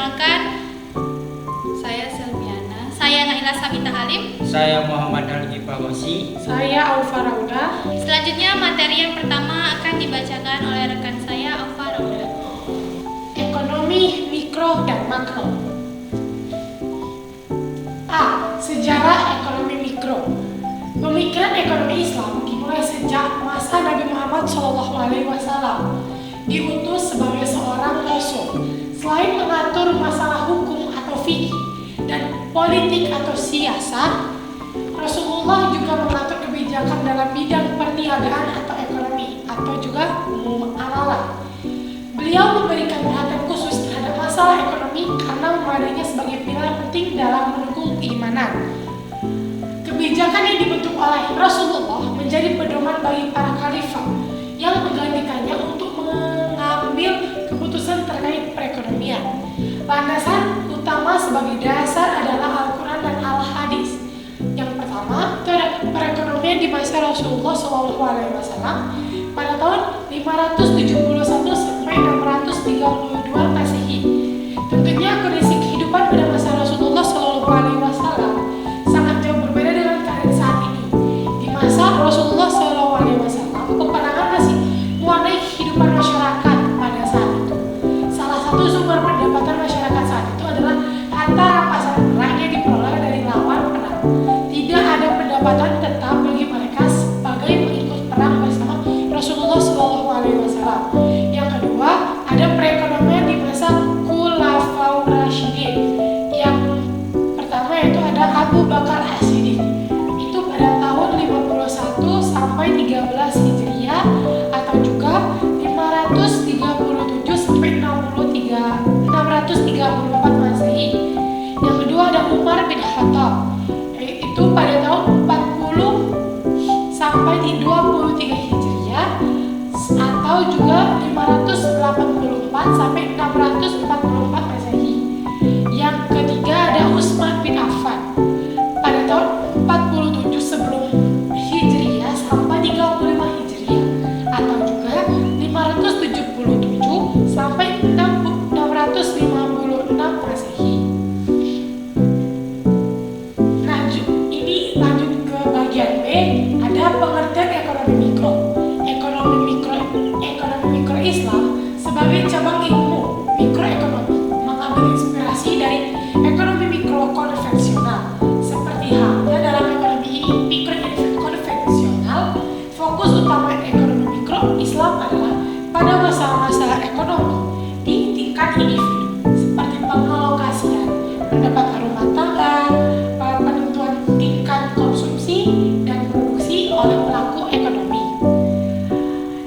Perkenalkan, saya Selmiana. Saya Naila Sabita Halim. Saya Muhammad Algi Pagosi. Saya Aufa Rauda. Selanjutnya materi yang pertama akan dibacakan oleh rekan saya Aufa Rauda. Ekonomi mikro dan makro. A. Sejarah ekonomi mikro. Pemikiran ekonomi Islam dimulai sejak masa Nabi Muhammad SAW diutus sebagai seorang rasul. Selain mengatur masalah hukum atau fikih dan politik atau siasat, Rasulullah juga mengatur kebijakan dalam bidang perniagaan atau ekonomi atau juga muamalah. Beliau memberikan perhatian khusus terhadap masalah ekonomi karena memandangnya sebagai pilar penting dalam mendukung keimanan. Kebijakan yang dibentuk oleh Rasulullah menjadi pedoman bagi para khalifah yang menggantikannya untuk mengambil keputusan terkait perekonomian. Landasan utama sebagai dasar adalah Al-Quran dan Al-Hadis. Yang pertama, itu ada perekonomian di masa Rasulullah SAW pada tahun 571 sampai 632 Masehi. Tentunya kondisi kehidupan pada masa Rasulullah SAW sangat jauh berbeda dengan keadaan saat ini. Di masa Rasulullah SAW, peperangan masih mewarnai kehidupan masyarakat pada saat itu. Salah satu sumber pendapatan masyarakat saat itu adalah harta rampasan perang yang diperoleh dari lawan perang. Tidak ada pendapatan tetap bagi mereka sebagai pengikut perang bersama Rasulullah SAW. Yang kedua, ada perekonomian di masa Khulafaur Rasyidin. Yang pertama yaitu ada Abu Bakar As-Siddiq. Itu pada tahun 51 sampai 13 Hijriah atau juga 537 sampai 634 Masehi. Yang kedua ada Umar bin Khattab. Itu pada tahun 40 sampai 23 Hijriah atau juga 584 sampai 644 Masehi. Yang ketiga ada Utsman bin Affan pada tahun 47 sebelum Hijriah sampai 35 Hijriah atau juga 577 sampai 656 Masehi. Lanjut ke bagian B, ada pengertian ekonomi mikro. Ekonomi mikro Islam sebagai cabang ilmu mikroekonomi mengambil inspirasi dari ekonomi mikro konvensional. Seperti halnya dalam ekonomi mikro konvensional, fokus utama ekonomi mikro Islam adalah pada masalah-masalah ekonomi di tingkat individu, seperti pengalokasian pendapatan rumah tangga, penentuan tingkat konsumsi dan produksi oleh pelaku ekonomi.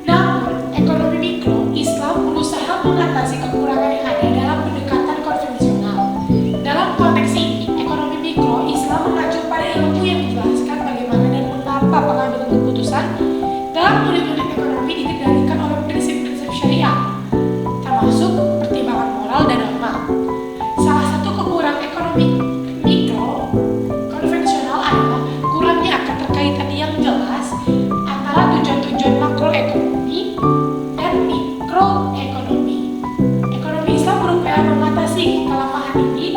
Namun, ekonomi mikro Islam berusaha mengatasi kekurangan yang ada dalam pendekatan konvensional. Dalam konteks ini, ekonomi mikro Islam mengacu pada ilmu yang menjelaskan bagaimana dan mengapa pengambilan keputusan dalam unit-unit ekonomi dikendalikan oleh prinsip-prinsip syariah, termasuk pertimbangan moral dan agama. Salah satu kekurangan ekonomi mikro konvensional adalah kurangnya keterkaitan yang jelas antara tujuan-tujuan makroekonomi dan mikroekonomi. Ekonomi Islam berupaya mengatasi kelemahan ini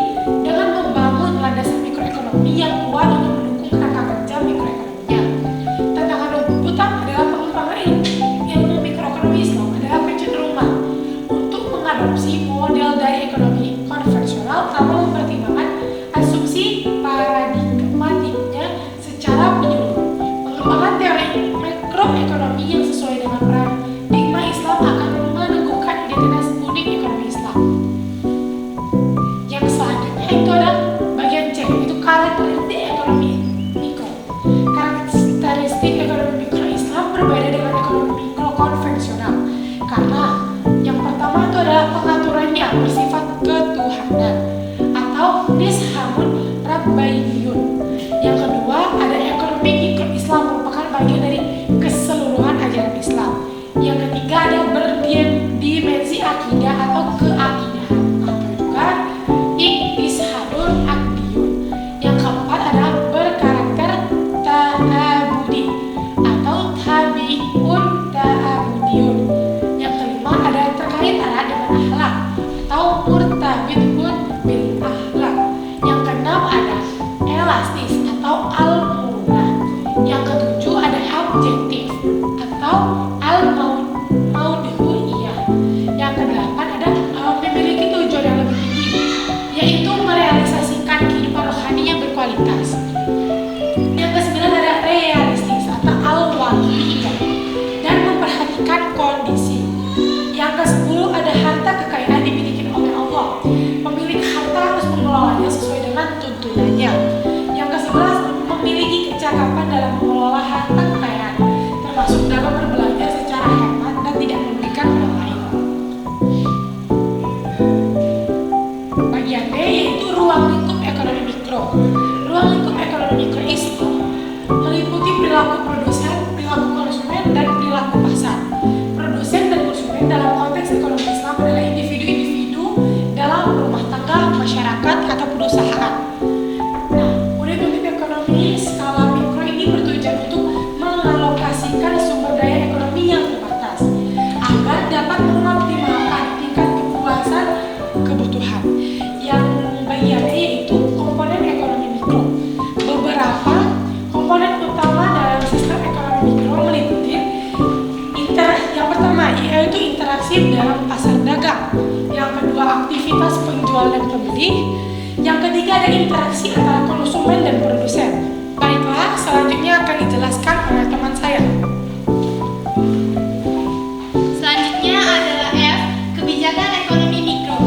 dengan membangun landasan mikroekonomi yang kuat untuk mendukung kerangka kerja mikroekonominya. Tantangan utama adalah pengembangan ilmu mikroekonomi Islam adalah kecenderungan untuk mengadopsi model dari ekonomi konvensional tanpa mempertimbangkan asumsi paradigmatiknya secara menyeluruh. Pengembangan teori makroekonomi yang sesuai dengan paradigma Islam akan meneguhkan identitas unik ekonomi Islam. Yang selanjutnya itu ada bagian C, itu karakteristik ekonomi mikro. Karakteristik ekonomi mikro Islam berbeda dengan ekonomi mikro konvensional karena yang pertama itu adalah pengaturannya bersifat ketuhanan atau nishamun rabbaiyun. Yang kedua ada ekonomi mikro Islam merupakan bagian dari keseluruhan ajaran Islam. Yang ketiga ada berdimensi akidah. yang kedelapan ada memiliki tujuan yang lebih tinggi, yaitu merealisasikan kehidupan rohani yang berkualitas. Yang kesembilan ada realistis atau al-waqi'iyah dan memperhatikan kondisi. Yang kesepuluh ada harta kekayaan dimiliki oleh Allah. Pemilik harta harus mengelolanya sesuai dengan tuntunannya. Yang kesebelas memiliki kecakapan dalam mengelola harta kekayaan, termasuk dalam berbelanja secara hemat dan tidak merugikan orang lain. Bagian B yaitu ruang lingkup ekonomi mikro. Ruang lingkup ekonomi mikro Islam meliputi perilaku produsen, perilaku konsumen, dan perilaku pasar. Produsen dan konsumen dalam konteks ekonomi Islam adalah individu-individu dalam rumah tangga, masyarakat, atau perusahaan. Nah, unit-unit ekonomi skala mikro ini bertujuan untuk mengalokasikan sumber daya ekonomi yang terbatas agar dapat mengoptimalkan tingkat kepuasan kebutuhan. Yang bagiannya yaitu komponen ekonomi mikro. Beberapa komponen utama dalam sistem ekonomi mikro meliputi yang pertama yaitu interaksi dalam pasar dagang. Yang kedua aktivitas penjual dan pembeli. Yang ketiga ada interaksi antara konsumen dan produsen. Baiklah, selanjutnya akan dijelaskan oleh teman saya. Selanjutnya adalah F, kebijakan ekonomi mikro.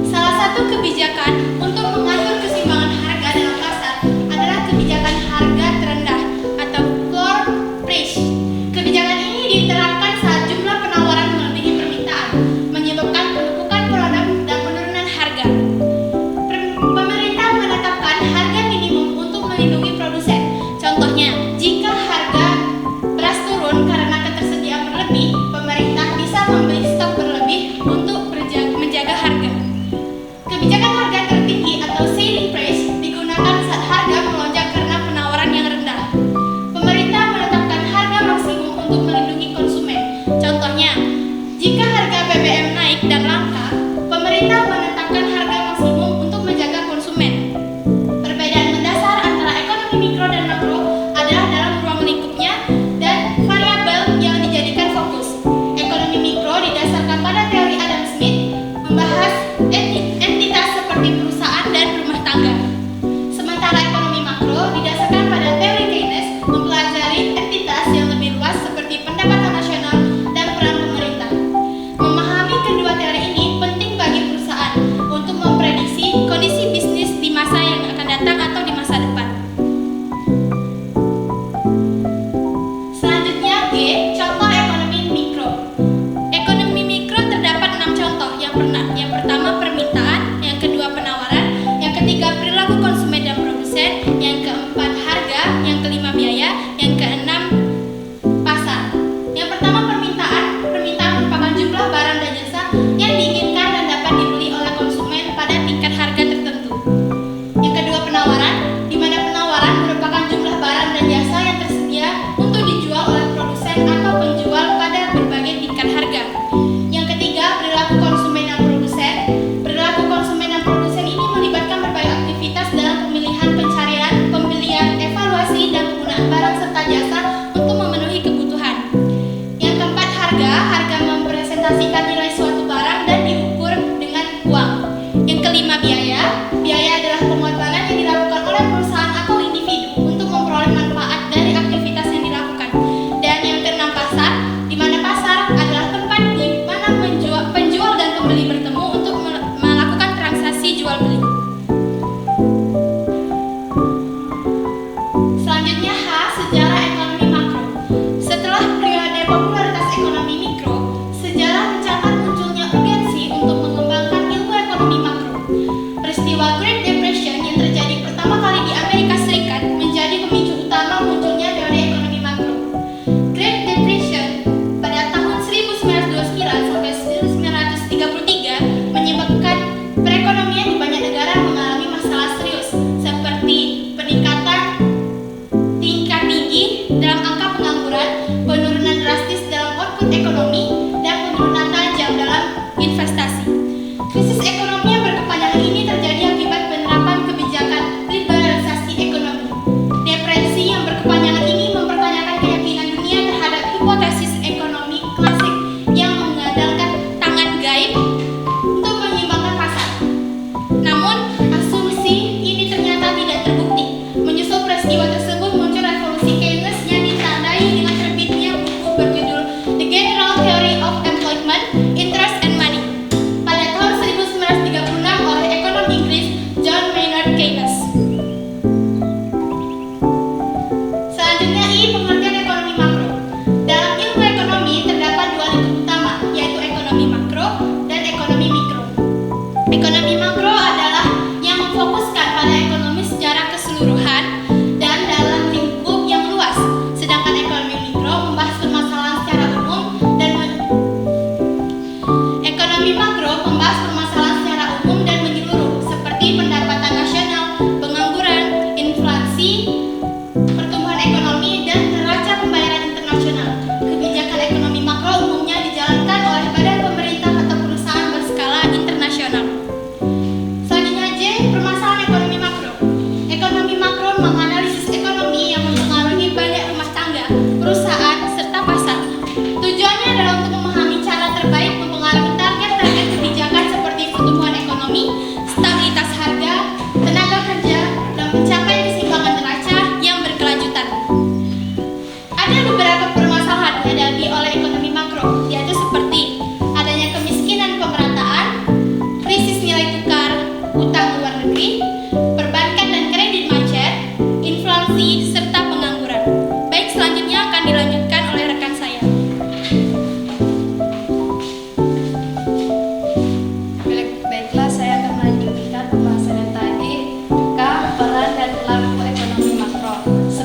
Salah satu kebijakan untuk mengatur keseimbangan harga dalam pasar adalah kebijakan harga terendah atau floor price. Kebijakan ini diterapkan saat jumlah penawaran melebihi permintaan, menyebabkan penumpukan produk dan penurunan harga. Pemerintah menetapkan harga minimum untuk melindungi produsen. Contohnya, jika harga beras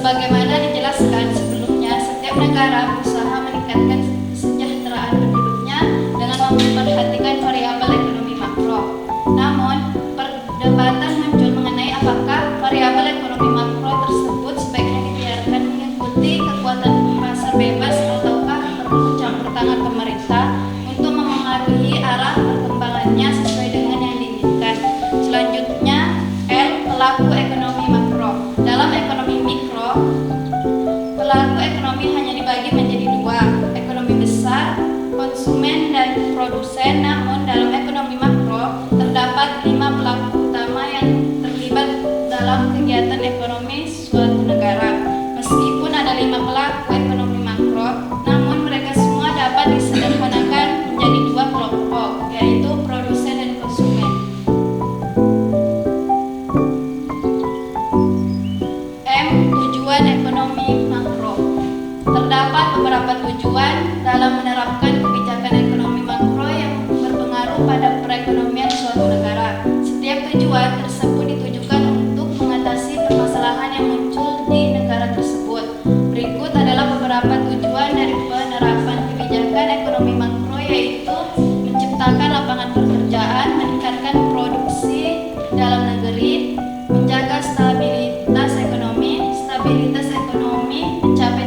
Sebagaimana dijelaskan sebelumnya, setiap negara berusaha meningkatkan kesejahteraan penduduknya dengan memperhatikan variabel ekonomi makro. Namun, perdebatan muncul mengenai apakah variabel ekonomi makro tersebut sebaiknya dibiarkan mengikuti kekuatan pasar bebas ataukah perlu campur tangan pemerintah untuk memengaruhi arah perkembangannya sesuai dengan yang diinginkan. Selanjutnya, L. Pelaku ekonomi makro. Dalam ekonomi mikro, pelaku ekonomi hanya dibagi menjadi dua, ekonomi besar, konsumen dan produsen. Namun dalam ekonomi makro terdapat 5 pelaku utama yang terlibat dalam kegiatan ekonomi suatu negara. Meskipun ada 5 pelaku ekonomi makro, namun mereka semua dapat disederhanakan menjadi 2 kelompok, yaitu produsen dan konsumen. M. Tujuan ekonomi makro. Terdapat beberapa tujuan dalam menerapkan kebijakan ekonomi makro yang berpengaruh pada perekonomian suatu negara. Setiap tujuan tersebut ditujukan untuk mengatasi permasalahan yang muncul di negara tersebut. Berikut adalah beberapa tujuan dari penerapan kebijakan ekonomi makro, yaitu menciptakan lapangan pekerjaan, meningkatkan produksi dalam negeri, menjaga stabilitas ekonomi, mencapai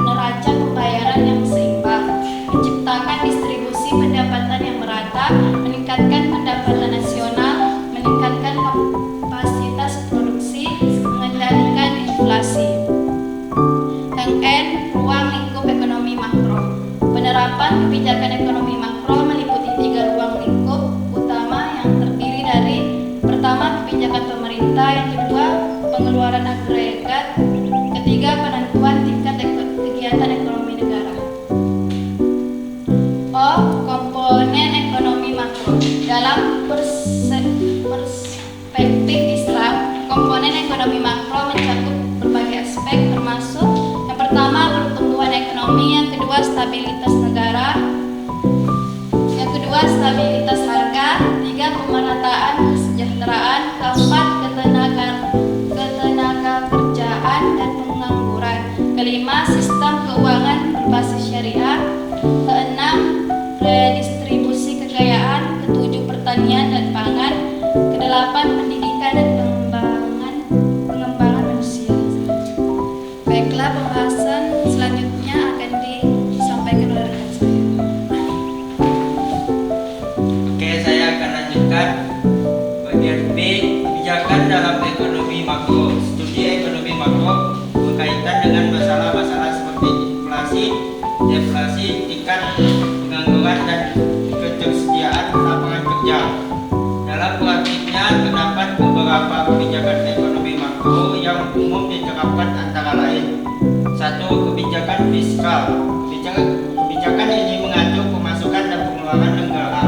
neraca pembayaran yang seimbang, menciptakan distribusi pendapatan yang merata, meningkatkan pendapatan nasional, meningkatkan kapasitas produksi, mengendalikan inflasi. Yang N. Ruang lingkup ekonomi makro. Penerapan kebijakan ekonomi makro meliputi 3 ruang lingkup utama yang terdiri dari: pertama, kebijakan pemerintah; yang kedua, pengeluaran agregat; ketiga, penentuan tingkat kegiatan ekonomi negara. O. Komponen ekonomi makro. Dalam perspektif Islam, komponen ekonomi makro mencakup berbagai aspek, termasuk: yang pertama, pertumbuhan ekonomi; yang kedua, stabilitas negara; yang kedua, stabilitas harga; tiga, pemerataan kesejahteraan; keempat, ketenaga kerjaan dan pengangguran; kelima, sistem keuangan berbasis syariah; keenam, redistribusi kekayaan; ketujuh, pertanian dan pangan; kedelapan, pendidikan dan pengembangan manusia. Baiklah, pembahasan selanjutnya akan disampaikan oleh rekan saya. Oke, saya akan lanjutkan bagian B, kebijakan dalam ekonomi makro. Studi ekonomi makro berkaitan dengan masalah-masalah seperti inflasi, deflasi, tingkat pengangguran dan ketersediaan lapangan kerja. Dalam praktiknya terdapat beberapa kebijakan ekonomi makro yang umum diterapkan, antara lain: 1. Kebijakan fiskal. Kebijakan ini mengatur pemasukan dan pengeluaran negara,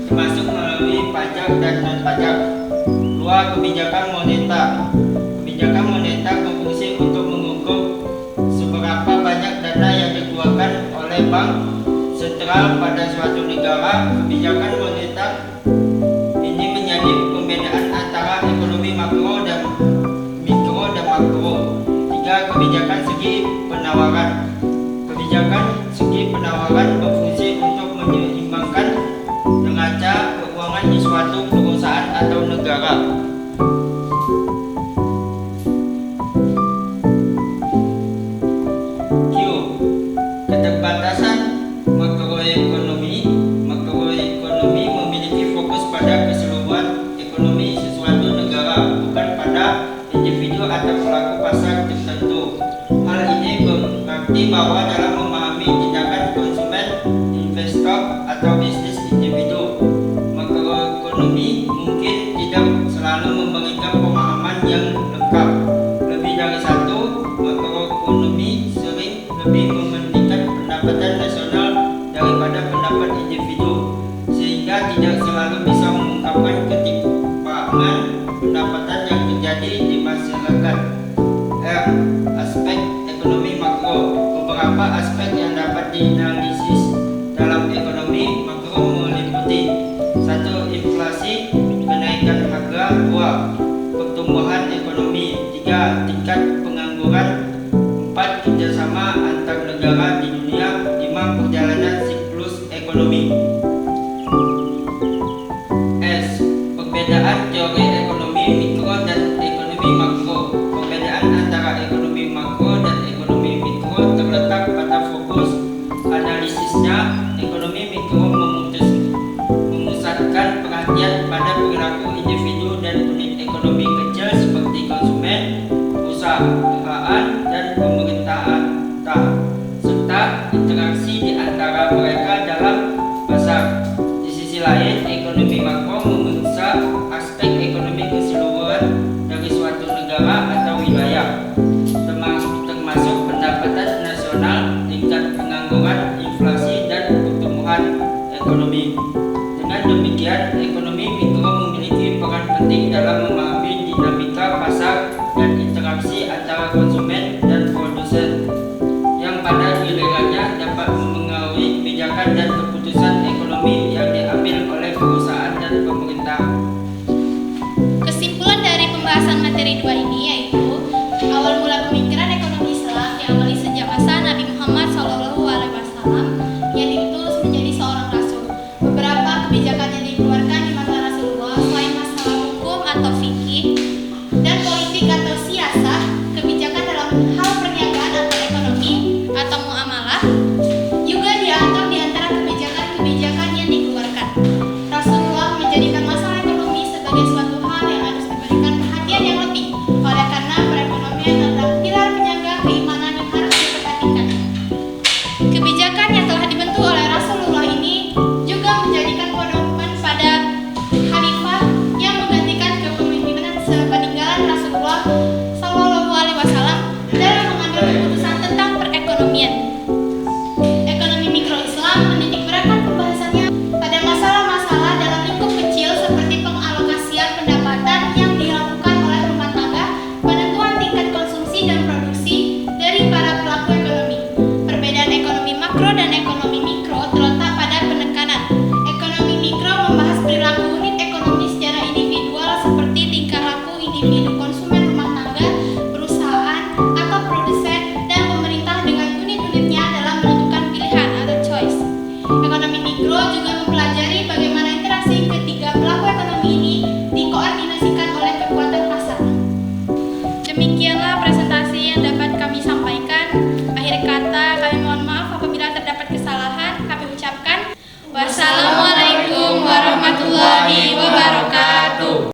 termasuk melalui pajak dan non-pajak. 2. Kebijakan moneter. Kebijakan moneter berfungsi untuk mengukur seberapa banyak dana yang dikeluarkan oleh bank sentral pada suatu negara. Kebijakan moneter ini menjadi pembedaan antara ekonomi makro dan mikro dan makro. 3. Kebijakan segi penawaran. Kebijakan segi penawaran berfungsi untuk menyeimbangkan neraca keuangan di suatu perusahaan atau negara. Q. Keterbatasan makroekonomi. Makroekonomi memiliki fokus pada keseluruhan ekonomi sesuatu negara, bukan pada individu atau pelaku pasar tertentu. Hal ini berarti bahwa dalam memahami tindakan konsumen, investor, atau bisnis individu, makroekonomi mungkin tidak selalu memberikan pemahaman yang lengkap. Lebih dari satu, makroekonomi sering lebih mementingkan pendapatan nasional daripada pendapat individu, sehingga tidak selalu bisa mengungkapkan ketimpangan pendapatan yang terjadi di masyarakat. R. Aspek ekonomi makro. Beberapa aspek perhatian pada perilaku individu dan unit ekonomi kecil seperti konsumen, perusahaan, dan pemerintahan, serta interaksi di antara mereka dalam pasar. Di sisi lain, ekonomi makro memeriksa aspek ekonomi keseluruhan dari suatu negara atau wilayah, termasuk pendapatan nasional, tingkat pengangguran, inflasi, dan pertumbuhan ekonomi. Dengan demikian, ekonomi mikro memiliki peran penting dalam memahami dinamika pasar dan interaksi antara konsumen dan produsen, yang pada gilirannya dapat mempengaruhi kebijakan dan keputusan ekonomi yang diambil oleh perusahaan dan pemerintah. Kesimpulan dari pembahasan materi 2 ini yaitu awal mula pemikiran ekonomi Islam diawali sejak masa Nabi Muhammad SAW yang diutus menjadi seorang rasul. Beberapa kebijakan yang